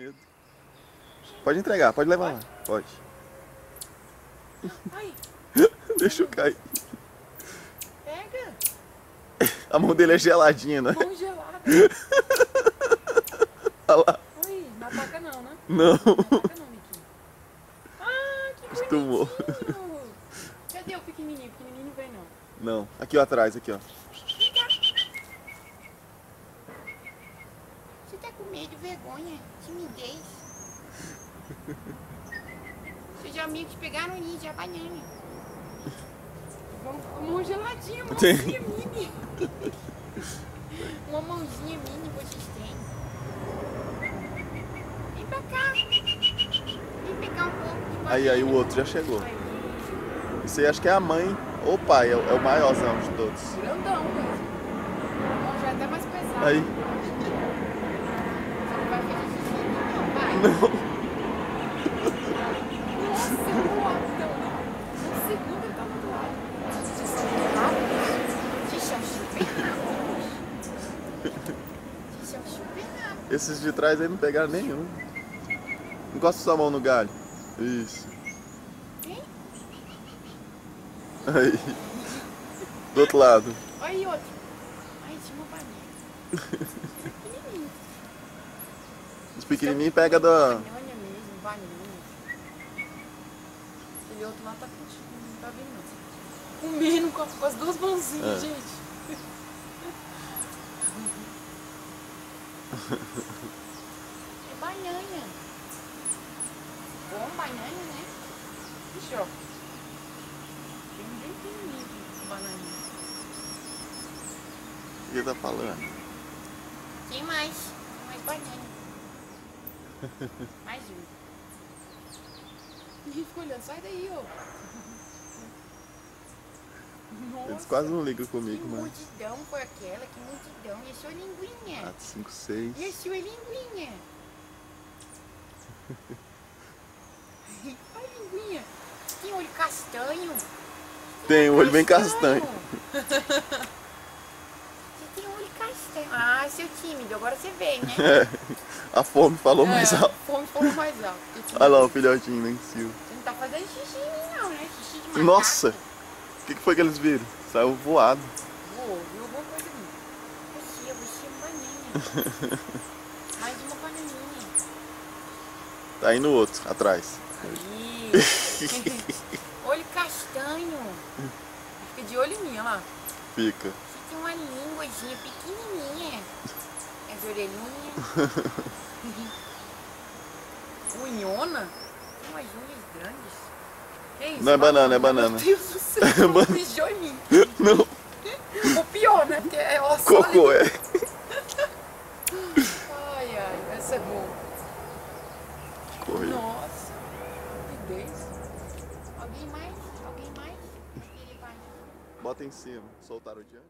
medo. Pode entregar, pode levar lá. Pode. Ai. Deixa eu cair. Pega. A mão dele é geladinha, né? Mão gelada. Olha lá. Oi, não ataca não, né? Não. Não ataca não, Miquinho. Ah, que Acostumou. bonitinho. Cadê o pequenininho? O pequenininho não vem não. Não. Aqui ó, atrás, aqui ó. Você tá com medo, vergonha, timidez. Seus amigos pegaram ninja, a banana. Vamos com mão geladinha, mãozinha mini. Uma mãozinha mini vocês têm. Vem pra cá. Vem pegar um pouco de banana. Aí o outro já chegou. Isso aí acho que é a mãe ou o pai, é o maiorzão de todos. Grandão mesmo. Já é até mais pesado. Aí. Você não vai fazer xixi aqui não, vai. Não. Nossa, boadão. Um segundo ele tá do lado. Vocês são muito rápidos. Vocês são super rápidos. Vocês são super rápidos. Esses de trás aí não pegaram nenhum. Encosta sua mão no galho. Isso. Hein? Aí. Do outro lado. Olha aí outro. Ai, tinha uma banana. Pequenininho. Os pequenininhos pegam da... Banana mesmo, banana. Aquele outro lá tá contigo, não tá vendo não. Comendo com as duas mãozinhas, gente. É banana. Bom banana, né? Deixa eu. Tem um bem pequenininho de bananinha. O que ele tá falando? Tem mais. Tem mais banana. Mais um. Ninguém ficou olhando. Sai daí, ó. Nossa. Eles quase não ligam comigo, Que mas... multidão foi aquela? Que multidão. E a sua linguinha? 4, 5, 6... E a sua linguinha? Olha a linguinha. Tem olho castanho. Tem o olho bem castanho. Você tem olho castanho. Ah, seu tímido. Agora você vem, né? É, a fome falou mais alto. Fome falou mais alto. Olha lá o filhotinho lá em cima. Você não tá fazendo xixi em mim, não, né? Xixi de macaco. Nossa! O que foi que eles viram? Saiu voado. Voou, viu alguma coisa ali. Você é banana. Mais uma bananinha. Tá aí no outro, atrás. Aí. Olho castanho. Fica de olho em mim, olha lá. Fica. Você tem uma linguazinha pequenininha. As orelhinhas. Unhona. Tem umas unhas grandes. Que isso? Não é banana, é banana. Meu Deus do céu, mijou em mim. Não, O pior, né? Porque é osso. cocô é. Ai, ai, essa é boa. Correu. Nossa, rapidez. Alguém mais? Alguém mais? Bota em cima. Soltaram o Diane?